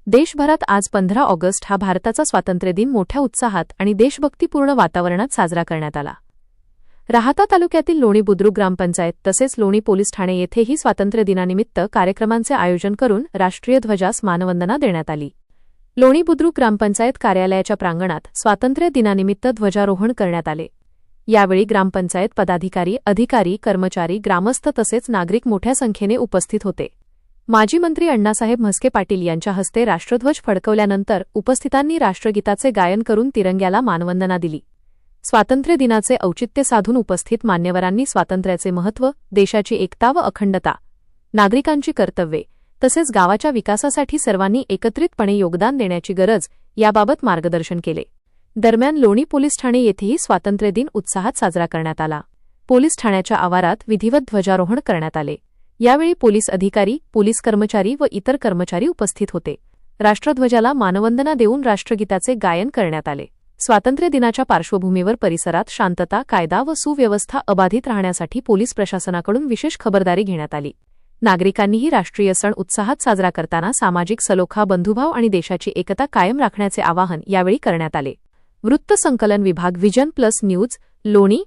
देशभरात आज 15 ऑगस्ट हा भारताचा स्वातंत्र्य दिन मोठ्या उत्साहात आणि देशभक्तीपूर्ण वातावरणात साजरा करण्यात आला. राहाता तालुक्यातील लोणी बुद्रुक ग्रामपंचायत तसेच लोणी पोलीस ठाणे येथेही स्वातंत्र्य दिनानिमित्त कार्यक्रमांचे आयोजन करून राष्ट्रीय ध्वजास मानवंदना देण्यात आली. लोणी बुद्रुक ग्रामपंचायत कार्यालयाच्या प्रांगणात स्वातंत्र्य दिनानिमित्त ध्वजारोहण करण्यात आले. यावेळी ग्रामपंचायत पदाधिकारी, अधिकारी, कर्मचारी, ग्रामस्थ तसेच नागरिक मोठ्या संख्येने उपस्थित होते. माजी मंत्री अण्णासाहेब म्हस्के पाटील यांच्या हस्ते राष्ट्रध्वज फडकवल्यानंतर उपस्थितांनी राष्ट्रगीताचे गायन करून तिरंग्याला मानवंदना दिली. स्वातंत्र्य दिनाचे औचित्य साधून उपस्थित मान्यवरांनी स्वातंत्र्याचे महत्त्व, देशाची एकता व अखंडता, नागरिकांची कर्तव्ये तसेच गावाच्या विकासासाठी सर्वांनी एकत्रितपणे योगदान देण्याची गरज याबाबत मार्गदर्शन केले. दरम्यान लोणी पोलीस ठाणे येथेही स्वातंत्र्य दिन उत्साहात साजरा करण्यात आला. पोलीस ठाण्याच्या आवारात विधिवत ध्वजारोहण करण्यात आले. यावेळी पोलीस अधिकारी, पोलीस कर्मचारी व इतर कर्मचारी उपस्थित होते. राष्ट्रध्वजाला मानवंदना देऊन राष्ट्रगीताचे गायन करण्यात आले. स्वातंत्र्य दिनाच्या पार्श्वभूमीवर परिसरात शांतता, कायदा व सुव्यवस्था अबाधित राहण्यासाठी पोलीस प्रशासनाकडून विशेष खबरदारी घेण्यात आली. नागरिकांनीही राष्ट्रीय सण उत्साहात साजरा करताना सामाजिक सलोखा, बंधुभाव आणि देशाची एकता कायम राखण्याचे आवाहन यावेळी करण्यात आले. वृत्त संकलन विभाग, व्हिजन प्लस न्यूज, लोणी.